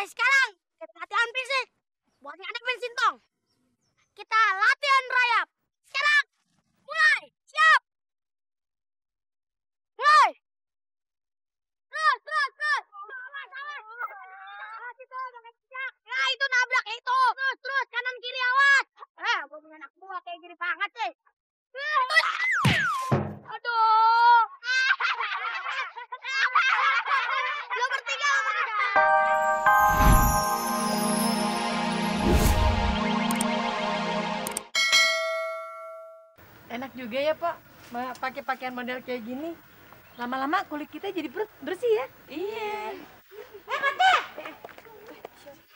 Mulai sekarang kita latihan fisik. Buat ngadepin Sintong. Kita latihan rayap. Sekarang mulai. Siap. Mulai. Terus. Ya itu nabrak itu. Terus kanan kiri awas. Gue punya anak buah kayak gini banget sih. Aduh. Lo bertiga. Enak juga ya, Pak. Pakai pakaian model kayak gini. Lama-lama kulit kita jadi bersih ya. Iya. Mati.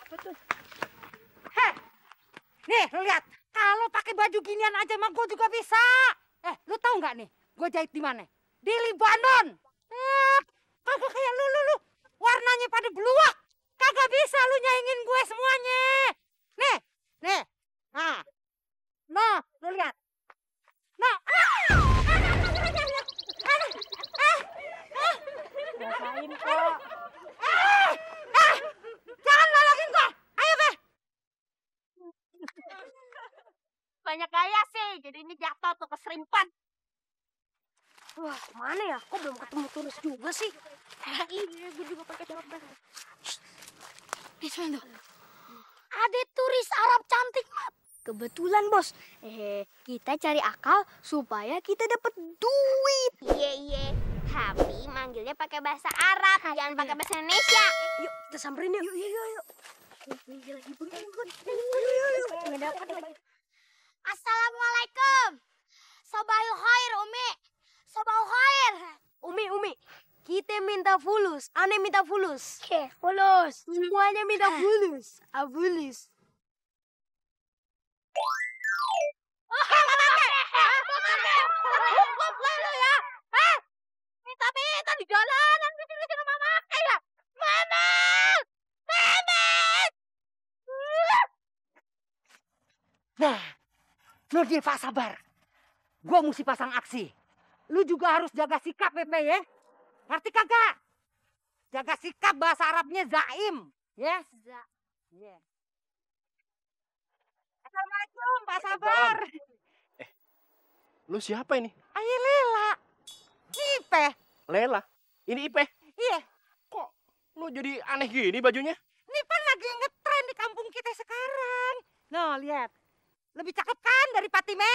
Apa tuh? Nih, lu lihat. Kalau pakai baju ginian aja mah gue juga bisa. Lu tahu nggak nih? Gue jahit di mana? Di Libanon. Kagak kayak lu. Warnanya pada beluak. Kagak bisa lu nyaingin gue semuanya. Nih. Nah, lu lihat. Nah. Rasain, Pak. Jangan nolongin gue. Ayo, Be. Banyak gaya sih. Jadi ini jatuh tuh keserimpan. Wah, mana ya? Kok belum ketemu turis juga sih? Iya, gue juga pakai jawab. Tuh. Ada turis Arab cantik, Mat. Kebetulan, Bos. Kita cari akal supaya kita dapat duit. Iya. Tapi manggilnya pakai bahasa Arab, jangan pakai bahasa Indonesia. Yuk, kita samperin yuk. Yuk. Assalamualaikum. Sobahul khair, Umi. Sobahul khair. Umi. Kita minta fulus. Aneh minta fulus. Oke, fulus. Semuanya minta fulus. Fulus. Minta di jalanan. Sini sama mama ya. Mama. Nah, lu dia Pak Sabar. Gue mesti pasang aksi. Lu juga harus jaga sikap, Pepe ya. Ngerti kagak? Jaga sikap bahasa Arabnya zaim. Ya? Yeah. Assalamualaikum, Pak Sabar. Lu siapa ini? Ayo Lela. Ipe. Lela? Ini Ipe? Iya. Kok lu jadi aneh gini bajunya? Ini kan lagi ngetren di kampung kita sekarang. Noh, lihat. Lebih cakep kan dari Patime?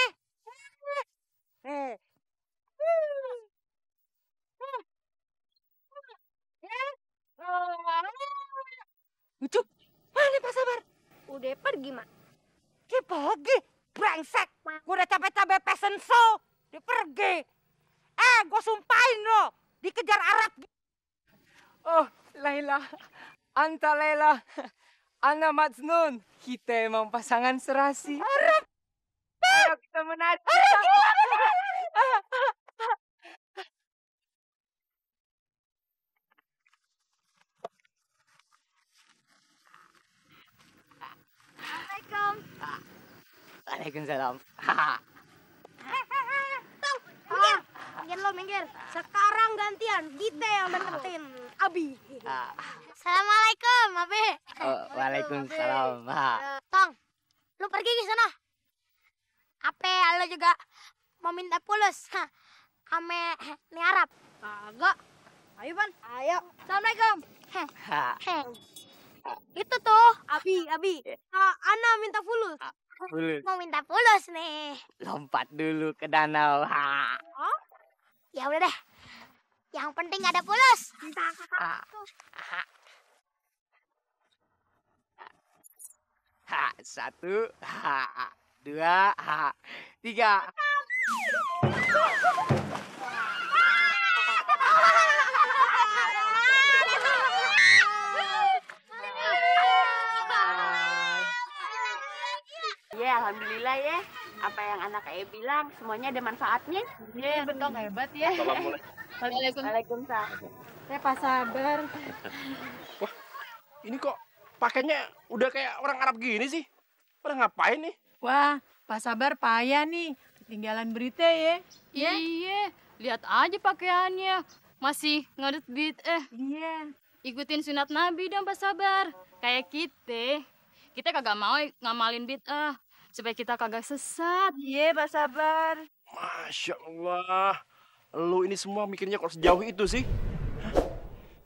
Lucu. Mana Pak Sabar? Udah pergi, Mak. Dia pergi. Brengsek. Gue udah capek-capek pesen show. Dia pergi. Gue sumpahin lo. Dikejar Arab. Oh, Laila. Anta Laila. Ana Majnun. Kita emang pasangan serasi. Arab. Ayo kita menari. Assalamualaikum. Waalaikumsalam. Minggir. Sekarang gantian. Kita yang deketin Abi. Assalamualaikum, Abi. Waalaikumsalam. Tong, lu pergi ke sana. Apa lu juga mau minta pulus? Ame nih Arab. Kagak. Ayo, Ban. Ayo. Assalamualaikum. Itu tuh, Abi. Ana minta fulus. Fulus. Mau minta fulus nih. Lompat dulu ke danau. Oh? Ya udah deh. Yang penting ada fulus. Satu, dua, tiga. Ya, alhamdulillah ya. Apa yang anak bilang, semuanya ada manfaatnya. Iya, betul hebat ya. Waalaikumsalam. Saya Pak Sabar. Wah, ini kok pakainya udah kayak orang Arab gini sih? Pada ngapain nih? Wah, Pak Sabar payah nih. Ketinggalan berita ya. Iya, lihat aja pakaiannya. Masih ngadet beat Iya. ikutin sunat Nabi dong Pak Sabar. Kayak kita kagak mau ngamalin bid'ah supaya kita kagak sesat. Iya, Pak Sabar. Masya Allah. Lu ini semua mikirnya kok sejauh itu sih? Hah?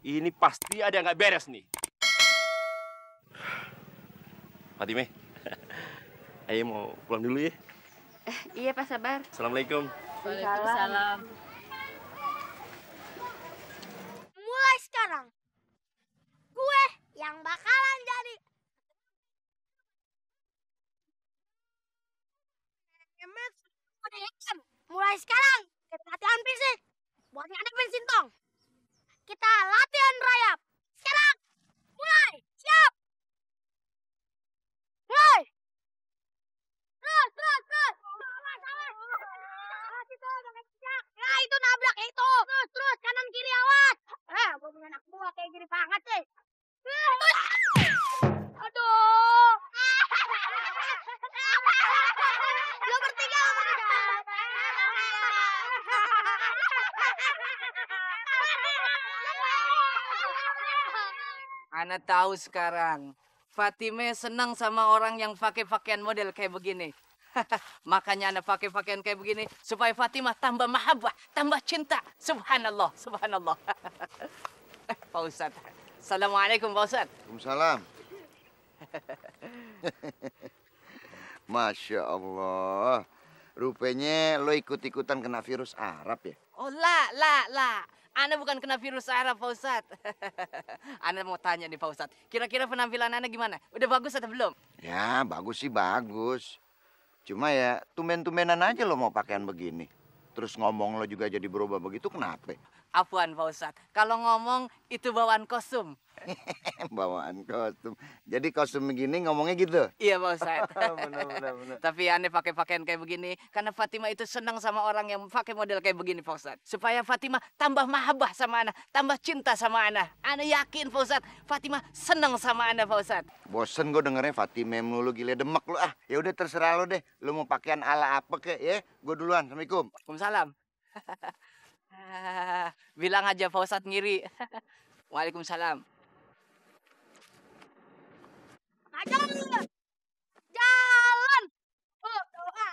Ini pasti ada yang nggak beres nih. Fatime, ayo mau pulang dulu ya. Iya, Pak Sabar. Assalamualaikum. Waalaikumsalam. Mulai sekarang, gue yang bakalan jadi mulai sekarang kita latihan fisik buat ngadepin Sintong. Kita latihan rayap. Sekarang mulai. Siap. Mulai. Terus. Ya itu nabrak itu. Terus kanan kiri awas. Gue punya anak buah kayak gini banget sih. Aduh. Lo bertiga. Ana tahu sekarang. Fatime senang sama orang yang pakai pakaian model kayak begini. Makanya Ana pakai pakaian kayak begini supaya Fatimah tambah mahabbah, tambah cinta. Subhanallah, subhanallah. Pak Ustadz. Assalamualaikum Pak Ustadz. Waalaikumsalam. Masya Allah. Rupanya lo ikut-ikutan kena virus Arab ya? Oh, lah. Ana bukan kena virus Arab, Pak Ustadz. Ana mau tanya nih, Pak Ustadz. Kira-kira penampilan Ana gimana? Udah bagus atau belum? Ya, bagus sih bagus. Cuma ya, tumben-tumbenan aja lo mau pakaian begini. Terus ngomong lo juga jadi berubah begitu, kenapa? Afuan, Pak Ustadz. Kalau ngomong, itu bawaan kostum. Bawaan kostum. Jadi kostum begini ngomongnya gitu? Iya, Pak Ustadz. Bener. Tapi aneh pakai pakaian kayak begini karena Fatimah itu senang sama orang yang pakai model kayak begini, Pak Ustadz. Supaya Fatimah tambah mahabbah sama Ana, tambah cinta sama Ana. Ana yakin, Pak Ustadz, Fatimah senang sama Ana, Pak Ustadz. Bosen gue dengernya Fatimah melulu, gila demek lo. Ya udah terserah lo deh. Lo mau pakaian ala apa kek ya? Gue duluan. Assalamualaikum. Waalaikumsalam. Bilang aja Pak Ustadz ngiri. Waalaikumsalam. Jalan. Oh, doa.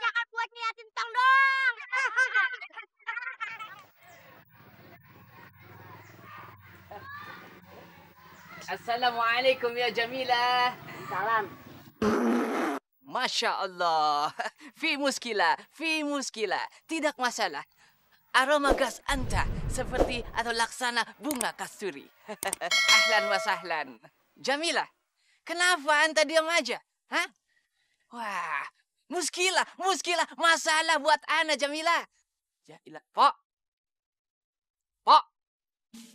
Jangan buat ngeliatin tong dong. Assalamualaikum ya Jamilah. Salam. Masya Allah. Fi muskilah. Tidak masalah. Aroma gas anta seperti atau laksana bunga kasturi. Ahlan wa sahlan. Jamilah, kenapa anta diam aja? Hah? Wah, muskilah. Masalah buat ana, Jamilah. Ya ilah, Pok.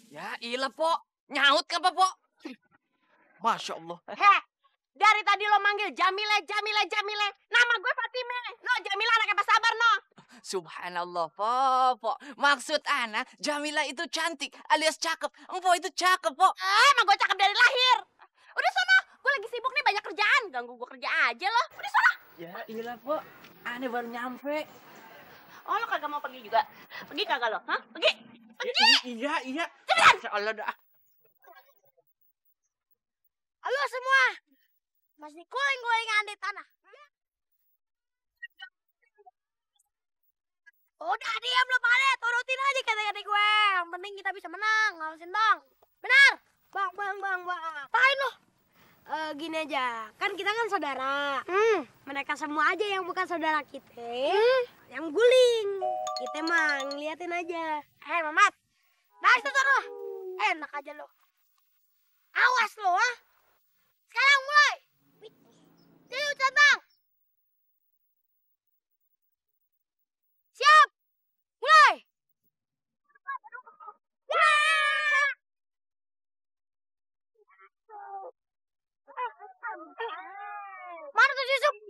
Ya ilah, Pok. Nyaut apa, Pok? Masya Allah. Heh, dari tadi lo manggil Jamile. Nama gue Fatime. No, Jamila anaknya Pak Sabar, no. Subhanallah, Pok. Maksud ana, Jamila itu cantik alias cakep. Empok itu cakep, Pok. Emang gue cakep dari lahir. Udah sono, gue lagi sibuk nih banyak kerjaan. Ganggu gue kerja aja lo. Udah sono. Ya ilah, Pok. Ana baru nyampe. Oh, lo kagak mau pergi juga? Pergi kagak lo? Hah? Pergi. Iya. Masya Allah dah. Halo semua. Masih guling-gulingan di tanah. Udah diam lo pada, turutin aja kata-kata gue. Yang penting kita bisa menang, ngawasin dong. Benar? Bang. Apain lo? Gini aja, kan kita kan saudara. Mereka semua aja yang bukan saudara kita, yang guling. Kita mah ngeliatin aja. Mamat. Nah, itu lo. Enak aja lo. Awas lo, ah. Sekarang mulai. Ayo, centang. Siap. Mulai. Mana tuh si Yusuf?